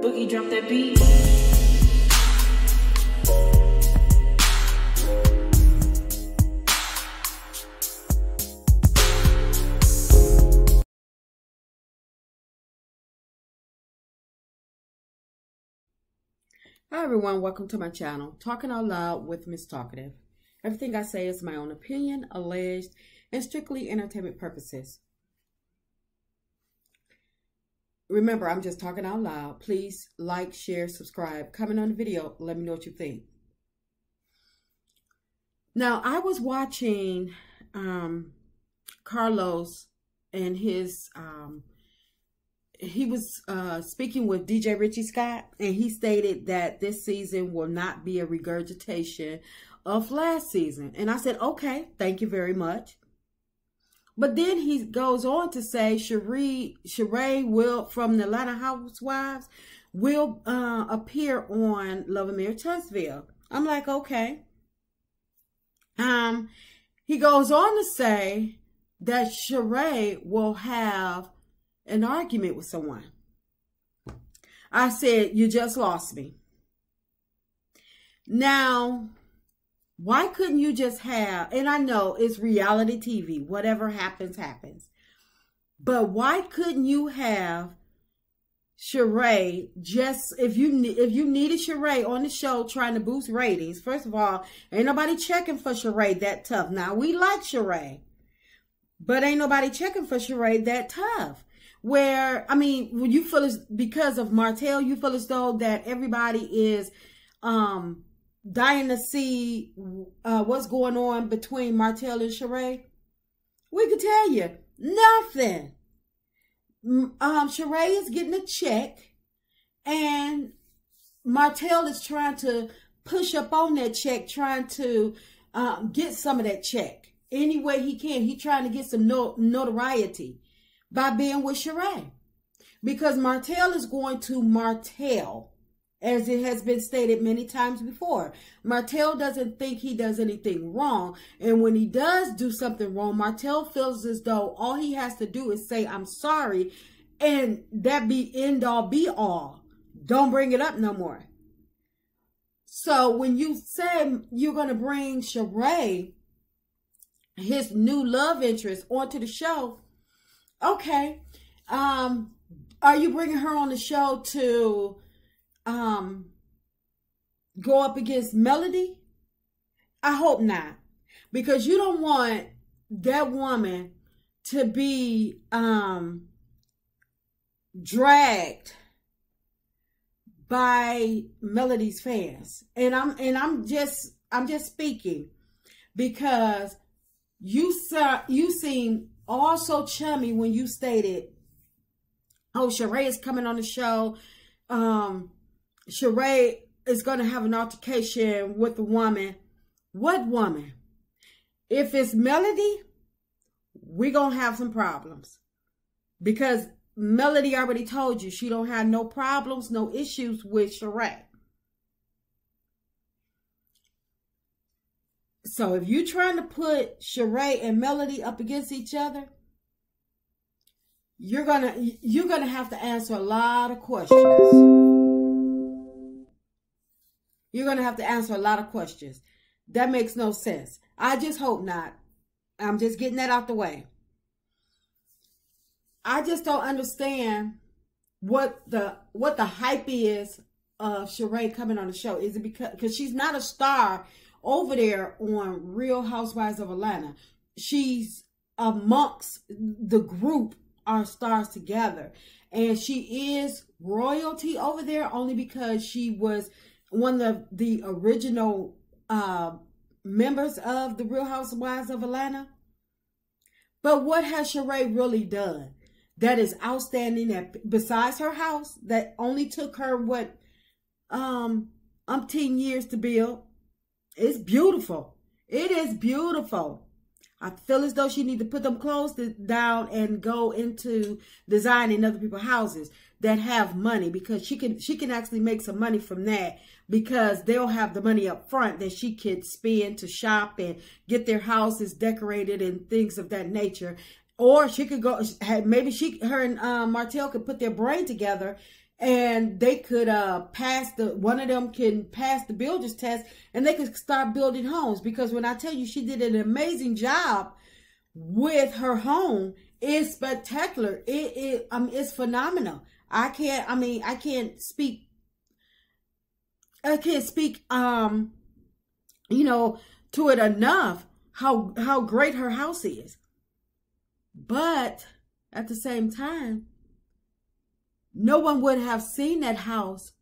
Boogie drop that beat. Hi everyone, welcome to my channel, Talking Out Loud with Miss Talkative. Everything I say is my own opinion, alleged, and strictly entertainment purposes. Remember, I'm just talking out loud. Please like, share, subscribe, comment on the video, let me know what you think. Now, I was watching Carlos and his he was speaking with DJ Richie Scott, and he stated that this season will not be a regurgitation of last season. And I said, okay, thank you very much. But then he goes on to say Sheree will, from the Atlanta Housewives, will appear on LAMH Returning. I'm like, okay. He goes on to say that Sheree will have an argument with someone. I said, you just lost me. Now, why couldn't you just have, and I know it's reality TV, whatever happens, happens. But why couldn't you have Sheree just, if you needed Sheree on the show trying to boost ratings, first of all, ain't nobody checking for Sheree that tough. Now, we like Sheree, but ain't nobody checking for Sheree that tough. Where, I mean, when you feel as, because of Martell, you feel as though that everybody is dying to see what's going on between Martell and Sheree. We could tell you nothing. Sheree is getting a check, and Martell is trying to push up on that check, trying to get some of that check any way he can. He's trying to get some notoriety by being with Sheree, because Martell is going to Martell, as it has been stated many times before. Martell doesn't think he does anything wrong, and when he does do something wrong, Martell feels as though all he has to do is say, I'm sorry, and that be end all be all. Don't bring it up no more. So when you say you're going to bring Sheree, his new love interest, onto the show, okay, are you bringing her on the show to go up against Melody? I hope not, because you don't want that woman to be dragged by Melody's fans. And I'm just speaking because you seem all so chummy when you stated, oh, Sheree is coming on the show. Sheree is going to have an altercation with a woman. What woman? If it's Melody, we're going to have some problems. Because Melody already told you she don't have no problems, no issues with Sheree. So if you're trying to put Sheree and Melody up against each other, you're gonna have to answer a lot of questions. You're gonna have to answer a lot of questions. That makes no sense. I just hope not. I'm just getting that out the way. I just don't understand what the hype is of Sheree coming on the show. Is it because she's not a star over there on Real Housewives of Atlanta? She's amongst the group, our stars together, and she is royalty over there only because she was one of the original members of the Real Housewives of Atlanta. But what has Sheree really done that is outstanding, that besides her house that only took her what umpteen years to build? It's beautiful. It is beautiful. I feel as though she need to put them clothes down and go into designing other people's houses that have money, because she can actually make some money from that, because they'll have the money up front that she could spend to shop and get their houses decorated and things of that nature. Or she could go, maybe her and Martell could put their brain together and they could one of them can pass the builder's test, and they could start building homes. Because when I tell you she did an amazing job with her home, it's spectacular. It's phenomenal. I can't speak, to it enough how great her house is. But at the same time, no one would have seen that house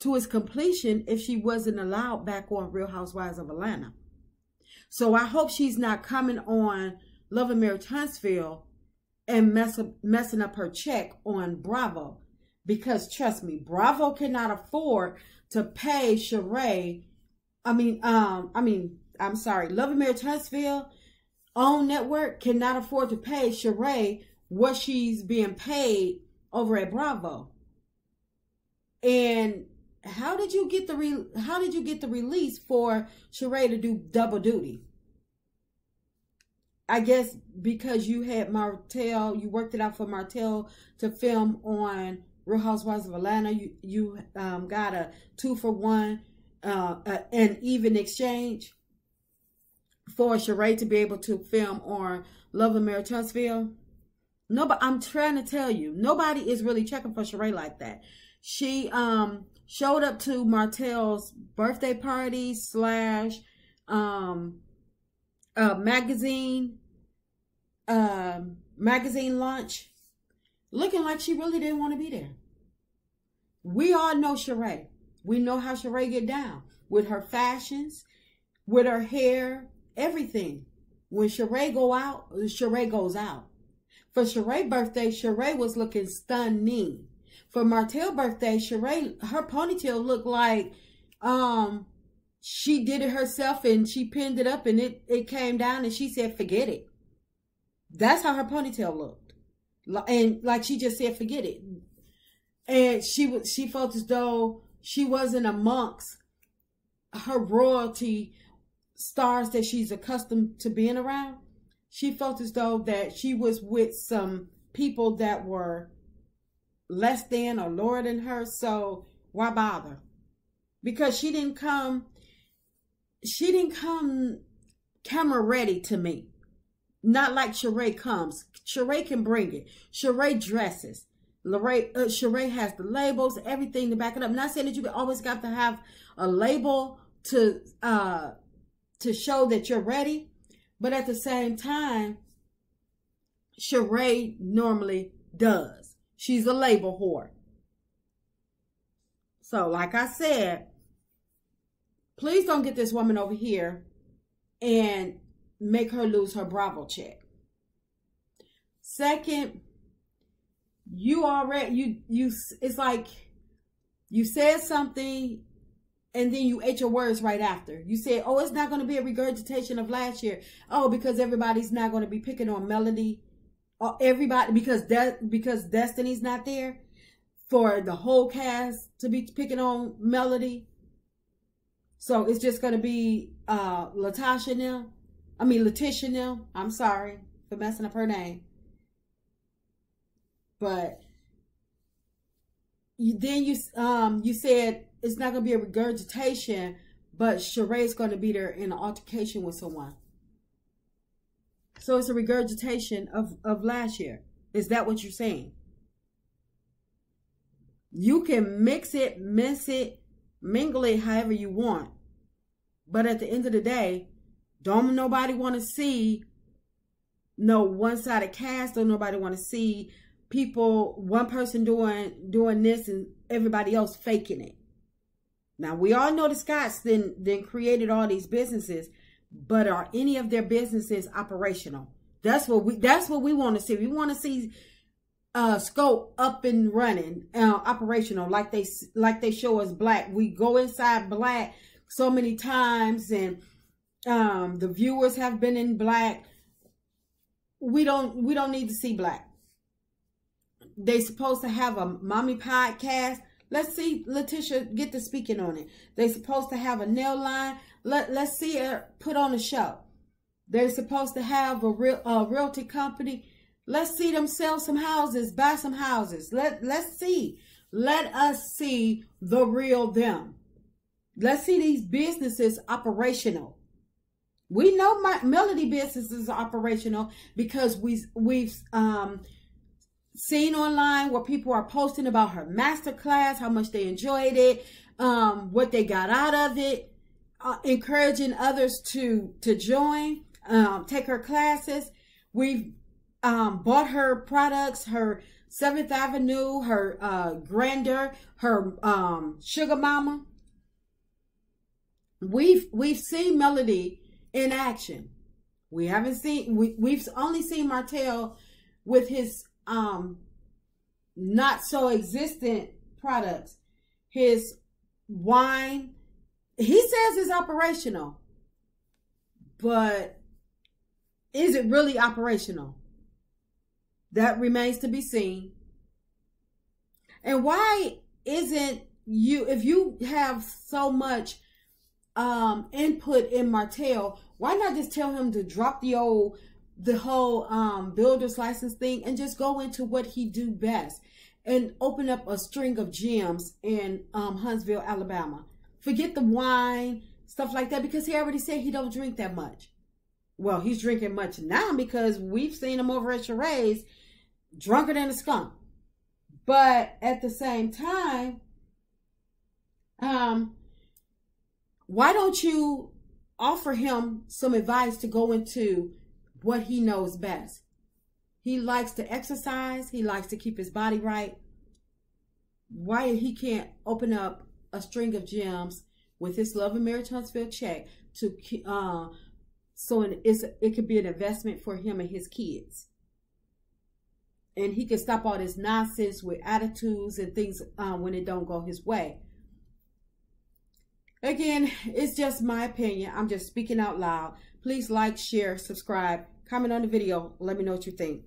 to its completion if she wasn't allowed back on Real Housewives of Atlanta. So I hope she's not coming on Love and Marriage Huntsville and messing up her check on Bravo. Because trust me, Bravo cannot afford to pay Sheree. Love and Marriage Huntsville own network cannot afford to pay Sheree what she's being paid over at Bravo. And how did you get the release for Sheree to do double duty? I guess because you had Martell, you worked it out for Martell to film on Real Housewives of Atlanta. You got a 2-for-1, an even exchange for Sheree to be able to film on Love and Marriage Huntsville. No, but I'm trying to tell you, nobody is really checking for Sheree like that. She showed up to Martell's birthday party / magazine launch, looking like she really didn't want to be there. We all know Sheree. We know how Sheree get down with her fashions, with her hair, everything. When Sheree go out, Sheree goes out. For Sheree's birthday, Sheree was looking stunning. For Martell's birthday, Sheree, her ponytail looked like she did it herself, and she pinned it up, and it came down, and she said, forget it. That's how her ponytail looked. And like she just said, forget it. And she felt as though she wasn't amongst her royalty stars that she's accustomed to being around. She felt as though that she was with some people that were less than or lower than her. So why bother? Because she didn't come camera ready to me. Not like Sheree comes. Sheree can bring it. Sheree dresses. Sheree has the labels, everything to back it up. I'm not saying that you always got to have a label to show that you're ready. But at the same time, Sheree normally does. She's a label whore. So, like I said, please don't get this woman over here and make her lose her Bravo check. Second, it's like you said something and then you ate your words right after. You said, oh, it's not going to be a regurgitation of last year. Oh, because everybody's not going to be picking on Melody. Or everybody, because Destiny's not there. For the whole cast to be picking on Melody. So it's just going to be Letitia now. I'm sorry for messing up her name. But then you said it's not going to be a regurgitation, but Sheree's going to be there in an altercation with someone. So it's a regurgitation of last year. Is that what you're saying? You can mix it, mince it, mingle it however you want. But at the end of the day, don't nobody want to see no one-sided cast. Don't nobody want to see people, one person doing this and everybody else faking it. Now, we all know the Scotts then created all these businesses, but are any of their businesses operational? That's what we want to see. We want to see Scope up and running, operational, like they show us Black. We go inside Black so many times, and the viewers have been in Black. We don't need to see Black. They supposed to have a mommy podcast. Let's see Letitia get to speaking on it. They supposed to have a nail line. Let's see her put on a show. They're supposed to have a realty company. Let's see them sell some houses, buy some houses. Let's see. Let us see the real them. Let's see these businesses operational. We know my Melody business is operational because we've seen online where people are posting about her masterclass, how much they enjoyed it, what they got out of it, encouraging others to join, take her classes. We've bought her products, her 7th Avenue, her Grandeur, her Sugar Mama. We've seen Melody in action. We haven't seen, we've only seen Martell with his not so existent products. His wine, he says is operational, but is it really operational? That remains to be seen. And why isn't you, if you have so much input in Martell, why not just tell him to drop the whole builder's license thing and just go into what he do best and open up a string of gyms in Huntsville, Alabama? Forget the wine, stuff like that, because he already said he don't drink that much. Well, he's drinking much now because we've seen him over at Sheree's drunker than a skunk. But at the same time, why don't you offer him some advice to go into what he knows best? He likes to exercise. He likes to keep his body right. Why he can't open up a string of gyms with his Love and Marriage Huntsville check to so it could be an investment for him and his kids, and he can stop all this nonsense with attitudes and things when it don't go his way. Again, it's just my opinion. I'm just speaking out loud. Please like, share, subscribe, comment on the video. Let me know what you think.